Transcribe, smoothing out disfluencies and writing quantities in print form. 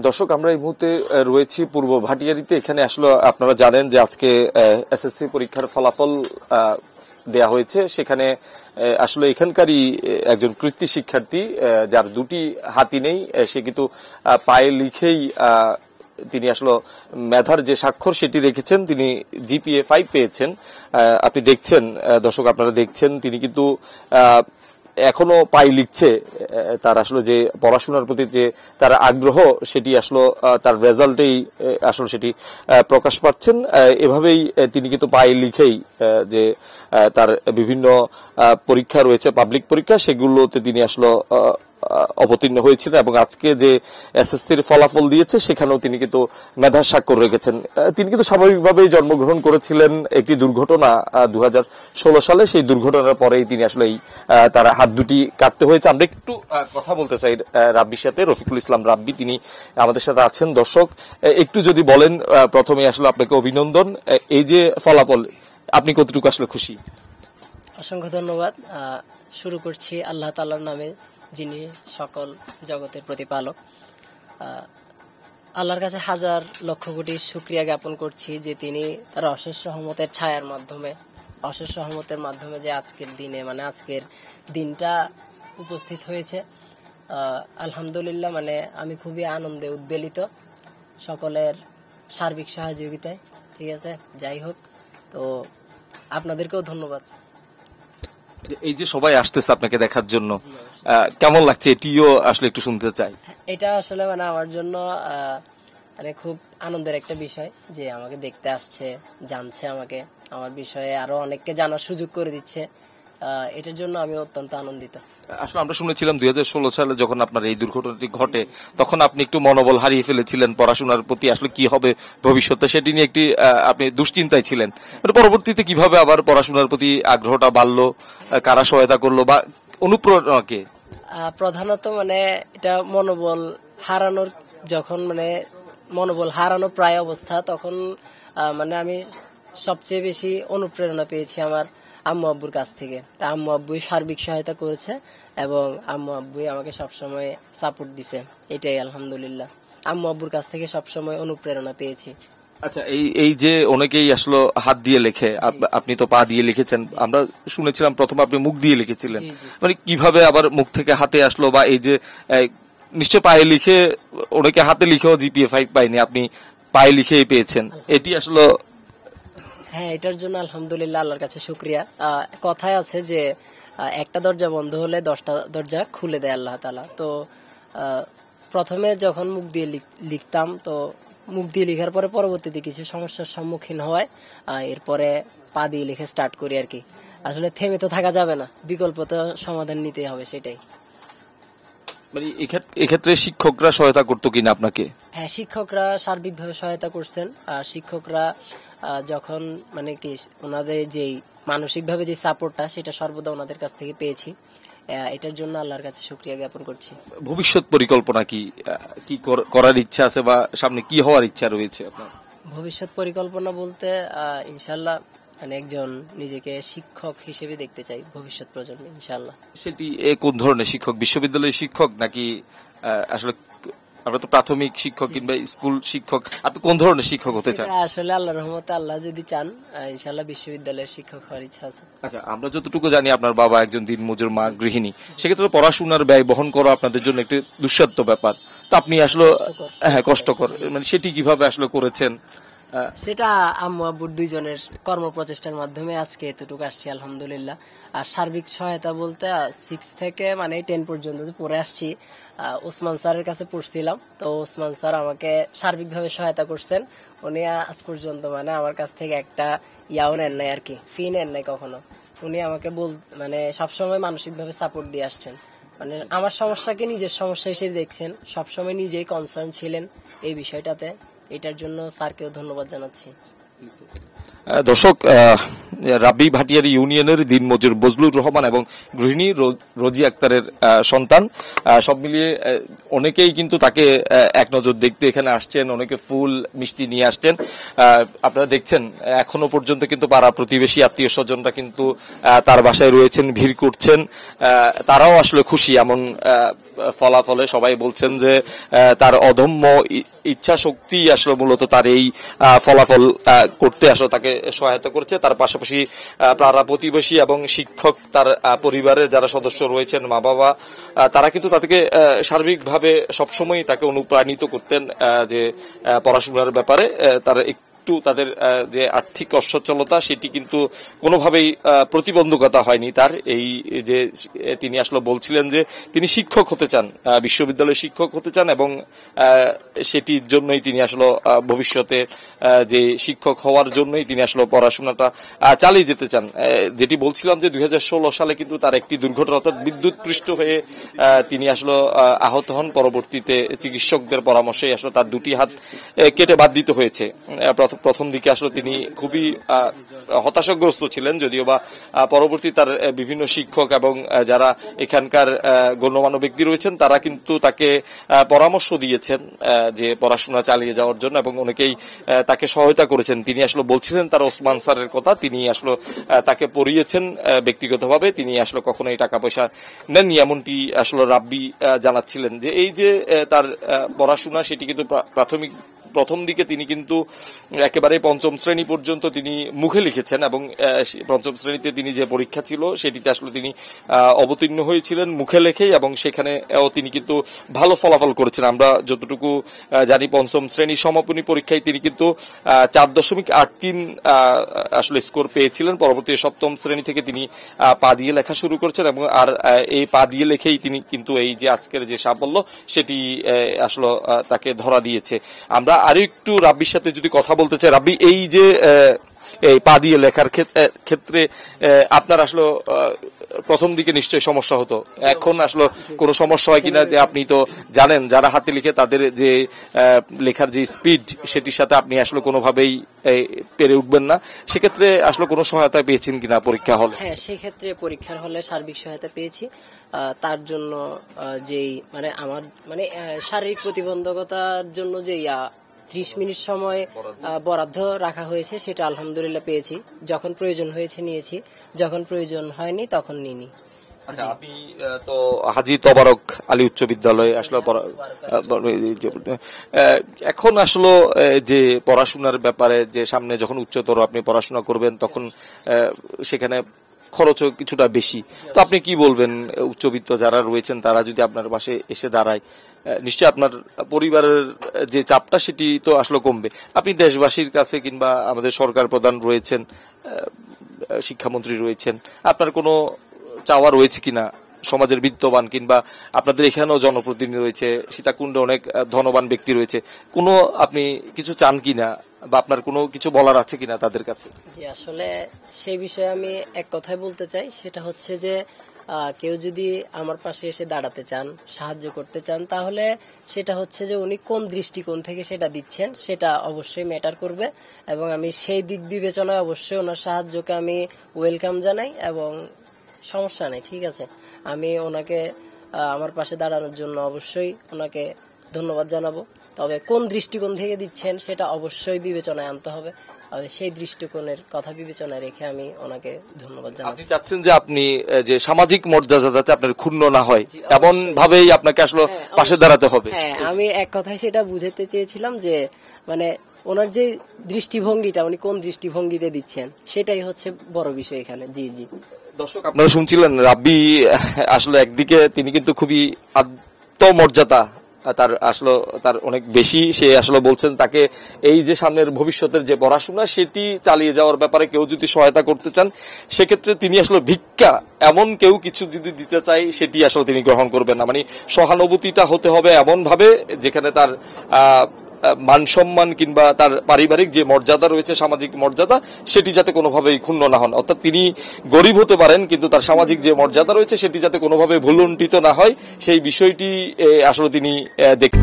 দর্শক, আমরা এই মুহূর্তে রয়েছি পূর্ব ভাটিয়ারিতে। এখানে আসলে আপনারা জানেন যে আজকে এসএসসি পরীক্ষার ফলাফল দেয়া হয়েছে। সেখানে আসলে এখানকারই একজন কৃতি শিক্ষার্থী যার দুটি হাতই নেই, সে কিন্তু পায়ে লিখেই তিনি আসলে মেধার যে স্বাক্ষর সেটি রেখেছেন। তিনি জিপিএ 5 পেয়েছেন। আপনি দেখছেন, দর্শক আপনারা দেখছেন, তিনি কিন্তু এখনো পাই লিখছে। তার আসলে যে পড়াশোনার প্রতি যে তার আগ্রহ, সেটি আসলে তার রেজাল্টেই আসলে সেটি প্রকাশ পাচ্ছেন। এভাবেই তিনি কিন্তু পাই লিখেই যে তার বিভিন্ন পরীক্ষা রয়েছে, পাবলিক পরীক্ষা, সেগুলোতে তিনি আসলে অবতীর্ণ হয়েছিলেন এবং আজকে যে এসএসসির ফলাফল দিয়েছে সেখানেও তিনি কিন্তু মেধার স্বাক্ষর রেখেছেন। তিনি কিন্তু স্বাভাবিকভাবেই জন্মগ্রহণ করেছিলেন একটি দুর্ঘটনা 2016 সালে। সেই দুর্ঘটনার পরেই তিনি আসলে তার হাত দুটি কাটতে হয়েছে। আমরা একটু কথা বলতে চাই রাব্বির সাথে, রফিকুল ইসলাম রাব্বি, তিনি আমাদের সাথে আছেন। দর্শক, একটু যদি বলেন, প্রথমে আসলে আপনাকে অভিনন্দন। এই যে ফলাফল, আপনি কতটুকু আসলে খুশি? অসংখ্য ধন্যবাদ। শুরু করছি আল্লাহ তাআলার নামে, যিনি সকল জগতের প্রতিপালক। আল্লাহর কাছে হাজার লক্ষ কোটি শুকরিয়া জ্ঞাপন করছি যে তিনি তার অশেষ রহমতের ছায়ার মাধ্যমে, অশেষ রহমতের মাধ্যমে যে আজকের দিনে, মানে আজকের দিনটা উপস্থিত হয়েছে। আলহামদুলিল্লাহ, মানে আমি খুবই আনন্দে উদ্বেলিত সকলের সার্বিক সহযোগিতায়। ঠিক আছে, যাই হোক, তো আপনাদেরকেও ধন্যবাদ। এই যে সবাই আসতেছে আপনাকে দেখার জন্য, কেমন লাগছে এটিও আসলে একটু শুনতে চাই। এটা আসলে মানে আমার জন্য মানে খুব আনন্দের একটা বিষয় যে আমাকে দেখতে আসছে, জানছে আমাকে, আমার বিষয়ে আরো অনেককে জানার সুযোগ করে দিচ্ছে। এটার জন্য আমি অত্যন্ত আনন্দিত। আসলে আমরা শুনেছিলাম 2016 সালে যখন আপনার এই দুর্ঘটনাটি ঘটে, তখন আপনি একটু মনোবল হারিয়ে ফেলেছিলেন পড়াশোনার প্রতি, আসলে কি হবে ভবিষ্যতে সেটি নিয়ে একটি আপনি দুশ্চিন্তায় ছিলেন। পরবর্তীতে কিভাবে আবার পড়াশোনার প্রতি আগ্রহটা বাড়লো, কারা সহায়তা করলো বা অনুপ্রেরণাকে? প্রধানত মানে এটা মনোবল হারানোর, যখন মানে মনোবল হারানো প্রায় অবস্থা, তখন মানে আমি সবচেয়ে বেশি অনুপ্রেরণা পেয়েছি আমার আম্মু আব্বুর কাছ থেকে। তা আম্মু আব্বুই সার্বিক সহায়তা করেছে এবং আম্মু আব্বুই আমাকে সবসময় সাপোর্ট দিছে। এটাই আলহামদুলিল্লাহ, আম্মু আব্বুর কাছ থেকে সবসময় অনুপ্রেরণা পেয়েছি। আচ্ছা, এই যে অনেকেই আসলে হাত দিয়ে লেখে, আপনি তো পা দিয়ে লিখেছেন। আমরা শুনেছিলাম প্রথম আপনি মুখ দিয়ে লিখেছিলেন, মানে কিভাবে আবার মুখ থেকে হাতে আসলো? বা এই যে নিশ্চয় পায়ে লিখে, অনেকে হাতে লিখেও জিপিএ 5 পায়নি, আপনি পায়ে লিখেই পেয়েছেন, এটি আসলে? হ্যাঁ, এটার জন্য আলহামদুলিল্লাহ, আল্লাহর কাছে শুকরিয়া। কথায় আছে যে একটা দরজা বন্ধ হলে 10টা দরজা খুলে দেয় আল্লাহ তাআলা। তো প্রথমে যখন মুখ দিয়ে লিখতাম, তো মুখ দিয়ে লেখার পরে পরবর্তীতে কিছু সমস্যার সম্মুখীন হয়, এরপরে পা দিয়ে লিখে স্টার্ট করি আর কি। আসলে থেমে তো থাকা যাবে না, বিকল্প তো সমাধান নিতে হবে, সেটাই। মানে এক্ষেত্রে শিক্ষকরা সহায়তা করতো কিনা আপনাকে? হ্যাঁ, শিক্ষকরা সার্বিকভাবে সহায়তা করছেন। শিক্ষকরা যখন মানে কি ওনাদের যেই মানসিকভাবে যে সাপোর্টটা, সেটা সর্বদা ওনাদের কাছ থেকে পেয়েছি। এটার জন্য আল্লাহর কাছে শুকরিয়া জ্ঞাপন করছি। ভবিষ্যৎ পরিকল্পনা কি কি করার ইচ্ছা আছে বা সামনে কি হওয়ার ইচ্ছা রয়েছে আপনার? ভবিষ্যৎ পরিকল্পনা বলতে ইনশাআল্লাহ মানে একজন নিজেকে শিক্ষক হিসেবে দেখতে চাই ভবিষ্যৎ প্রজন্মে, ইনশাআল্লাহ। সেটি কোন ধরনের শিক্ষক? বিশ্ববিদ্যালয়ের শিক্ষক নাকি আসলে আমরা তো প্রাথমিক শিক্ষক কিংবা স্কুল শিক্ষক, আপনি কোন ধরনের শিক্ষক হতে চান? আসলে আল্লাহর রহমতে আল্লাহ যদি চান, ইনশাআল্লাহ বিশ্ববিদ্যালয়ের শিক্ষক হওয়ার ইচ্ছা আছে। আচ্ছা, আমরা যতটুকু জানি আপনার বাবা একজন দিনমজুর, মা গৃহিণী, সেক্ষেত্রে পড়াশোনার ব্যয় বহন করা আপনাদের জন্য একটি দুঃসাধ্য ব্যাপার। তো আপনি আসলে হ্যাঁ কষ্টকর, মানে সেটি কিভাবে আসলে করেছেন? সেটা আম্মু আব্বুর দুইজনের কর্ম প্রচেষ্টার মাধ্যমে আজকে এতটুকু আসছি, আলহামদুলিল্লাহ। আর সার্বিক সহায়তা বলতে 6 থেকে মানে 10 পর্যন্ত পড়ে আসছি, ওসমান স্যারের কাছে পড়ছিলাম। তো ওসমান স্যার আমাকে সার্বিকভাবে সহায়তা করছেন। উনি আজ পর্যন্ত মানে আমার কাছ থেকে একটা ইয়াও নেন নাই আর কি, ফি নেন নাই কখনো। উনি আমাকে মানে সবসময় মানসিকভাবে সাপোর্ট দিয়ে আসছেন। মানে আমার সমস্যাকে নিজের সমস্যা হিসেবে দেখছেন, সবসময় নিজেই কনসার্ন ছিলেন এই বিষয়টাতে। এটার জন্য স্যারকেও ধন্যবাদ জানাচ্ছি। দর্শক, রাব্বি ভাটিয়ারি ইউনিয়নের দিনমজুর বজলুর রহমান এবং গৃহিণী রোজি আক্তারের সন্তান, সব মিলিয়ে অনেকেই কিন্তু তাকে এক নজর দেখতে এখানে আসছেন, অনেকে ফুল মিষ্টি নিয়ে আসছেন। আপনারা দেখছেন এখনো পর্যন্ত কিন্তু পাড়া প্রতিবেশী, আত্মীয় স্বজনরা কিন্তু তার বাসায় রয়েছেন, ভিড় করছেন। তারাও আসলে খুশি, এমন ফলাফলে সবাই বলছেন যে তার অদম্য ইচ্ছা শক্তি আসলে মূলত তার এই ফলাফল করতে আসলে তাকে সহায়তা করছে। তার পাশাপাশি পাড়া প্রতিবেশী এবং শিক্ষক, তার পরিবারের যারা সদস্য রয়েছেন, মা বাবা, তারা কিন্তু তাদেরকে সার্বিকভাবে সবসময় তাকে অনুপ্রাণিত করতেন যে পড়াশোনার ব্যাপারে। তার তাদের যে আর্থিক অসচ্ছলতা সেটি কিন্তু কোনোভাবেই প্রতিবন্ধকতা হয়নি তার। এই যে তিনি আসলে বলছিলেন যে তিনি শিক্ষক হতে চান, বিশ্ববিদ্যালয়ের শিক্ষক হতে চান, এবং সেটির জন্যই তিনি আসলে ভবিষ্যতে যে শিক্ষক হওয়ার জন্যই তিনি আসলে পড়াশোনাটা চালিয়ে যেতে চান। যেটি বলছিলাম যে 2016 সালে কিন্তু তার একটি দুর্ঘটনা, অর্থাৎ বিদ্যুৎপৃষ্ট হয়ে তিনি আসলে আহত হন। পরবর্তীতে চিকিৎসকদের পরামর্শে আসলে তার দুটি হাত কেটে বাদ দিতে হয়েছে। প্রথম দিকে আসলে তিনি খুবই হতাশাগ্রস্ত ছিলেন, যদিও বা পরবর্তী তার বিভিন্ন শিক্ষক এবং যারা এখানকার গণ্যমান্য ব্যক্তি রয়েছেন তারা কিন্তু তাকে পরামর্শ দিয়েছেন যে পড়াশোনা চালিয়ে যাওয়ার জন্য, এবং অনেকেই তাকে সহায়তা করেছেন। তিনি আসলে বলছিলেন তার ওসমান স্যারের কথা, তিনি আসলে তাকে পড়িয়েছেন ব্যক্তিগতভাবে, তিনি আসলে কখনোই টাকা পয়সা নেননি, এমনটি আসলে রাব্বি জানাচ্ছিলেন। যে এই যে তার পড়াশোনা সেটি কিন্তু প্রথম দিকে তিনি কিন্তু একেবারে পঞ্চম শ্রেণী পর্যন্ত তিনি মুখে লিখেছেন, এবং পঞ্চম শ্রেণীতে তিনি যে পরীক্ষা ছিল সেটিতে আসলে তিনি অবতীর্ণ হয়েছিলেন মুখে লেখেই, এবং সেখানেও তিনি কিন্তু ভালো ফলাফল করেছেন। আমরা যতটুকু জানি পঞ্চম শ্রেণীর সমাপনী পরীক্ষায় তিনি কিন্তু 4.83 আসলে স্কোর পেয়েছিলেন। পরবর্তী সপ্তম শ্রেণী থেকে তিনি পা দিয়ে লেখা শুরু করেছেন, এবং আর এই পা দিয়ে লেখেই তিনি কিন্তু এই যে আজকের যে সাফল্য সেটি আসলে তাকে ধরা দিয়েছে। আমরা আরো একটু রাব্বির সাথে যদি কথা বলতে চাই, রাব্বি, এই যে এই পা দিয়ে লেখার ক্ষেত্রে আপনার আসলে প্রথম দিকে নিশ্চয়ই সমস্যা হতো, এখন আসলে কোনো সমস্যা হয় কিনা? যে আপনি তো জানেন যারা হাতে লিখে তাদের যে লেখার যে স্পিড সেটির সাথে আপনি আসলে কোনোভাবেই পেরে উঠবেন না, সেক্ষেত্রে আসলে কোনো সহায়তা পেয়েছেন কিনা পরীক্ষা হলে? হ্যাঁ, সেক্ষেত্রে পরীক্ষার হলে সার্বিক সহায়তা পেয়েছি। তার জন্য যেই মানে আমার মানে শারীরিক প্রতিবন্ধকতার জন্য যে 30 মিনিট সময় বরাদ্দ রাখা হয়েছে সেটা আলহামদুলিল্লাহ পেয়েছি। যখন প্রয়োজন হয়েছে নিয়েছি, যখন প্রয়োজন হয়নি তখন নিইনি। আচ্ছা, আপনি তো হাজী তবারক আলী উচ্চ বিদ্যালয়ে আসলে এখন আসলে যে পড়াশোনার ব্যাপারে যে সামনে যখন উচ্চতর আপনি পড়াশোনা করবেন তখন সেখানে খরচও কিছুটা বেশি, তো আপনি কি বলবেন? উচ্চবিত্ত যারা রয়েছেন তারা যদি আপনার পাশে এসে দাঁড়ায়, নিশ্চয়ই আপনার পরিবারের যে চাপটা সেটি তো আসলে কমবে। আপনি দেশবাসীর কাছে কিংবা আমাদের সরকার প্রধান রয়েছেন, শিক্ষামন্ত্রী রয়েছেন, আপনার কোনো চাওয়া রয়েছে কিনা? সমাজের বিত্তবান কিংবা আপনাদের এখানেও জনপ্রতিনিধি রয়েছে, সীতাকুণ্ডে অনেক ধনবান ব্যক্তি রয়েছে, কোনো আপনি কিছু চান কিনা বা আপনার কোনো কিছু বলার আছে কিনা তাদের কাছে? জি, আসলে সেই বিষয়ে আমি এক কথাই বলতে চাই, সেটা হচ্ছে যে কেউ যদি আমার পাশে এসে দাঁড়াতে চান, সাহায্য করতে চান, তাহলে সেটা হচ্ছে যে উনি কোন দৃষ্টিকোণ থেকে সেটা দিচ্ছেন সেটা অবশ্যই ম্যাটার করবে, এবং আমি সেই দিক বিবেচনায় অবশ্যই ওনার সাহায্যকে আমি ওয়েলকাম জানাই, এবং সমস্যা নেই, ঠিক আছে। আমি ওনাকে আমার পাশে দাঁড়ানোর জন্য অবশ্যই ওনাকে ধন্যবাদ জানাবো। তবে কোন দৃষ্টিকোণ থেকে দিচ্ছেন সেটা অবশ্যই বিবেচনায় আনতে হবে, সেই দৃষ্টিকোণের কথা বিবেচনায় রেখে আমি ওনাকে ধন্যবাদ জানাচ্ছি। আপনি চাচ্ছেন যে আপনি যে সামাজিক মর্যাদা যাতে আপনার ক্ষুণ্ণ না হয় এমন ভাবেই আপনাকে আসলে পাশে দাঁড়াতে হবে। হ্যাঁ, আমি এক কথায় সেটা বুঝাতে চেয়েছিলাম যে মানে ওনার যে দৃষ্টিভঙ্গিটা, উনি কোন দৃষ্টিভঙ্গিতে দিচ্ছেন সেটাই হচ্ছে বড় বিষয় এখানে। জি জি, দর্শক আপনারা শুনছিলেন, রাব্বি আসলে একদিকে তিনি কিন্তু খুবই আত্মমর্যাদা তার আসলে তার অনেক বেশি, সে আসলে বলছেন তাকে এই যে সামনের ভবিষ্যতের যে পড়াশোনা সেটি চালিয়ে যাওয়ার ব্যাপারে কেউ যদি সহায়তা করতে চান সেক্ষেত্রে তিনি আসলে ভিক্ষা এমন কেউ কিছু যদি দিতে চাই সেটি আসলে তিনি গ্রহণ করবেন না। মানে সহানুভূতিটা হতে হবে এমন ভাবে যেখানে তার মান সম্মান কিংবা তার পারিবারিক যে মর্যাদা রয়েছে, সামাজিক মর্যাদা, সেটি যাতে কোনোভাবেই ক্ষুণ্ণ না হন। অর্থাৎ তিনি গরিব হতে পারেন কিন্তু তার সামাজিক যে মর্যাদা রয়েছে সেটি যাতে কোনোভাবে ভুলুণ্ঠিত না হয় সেই বিষয়টি আসলে তিনি দেখেন।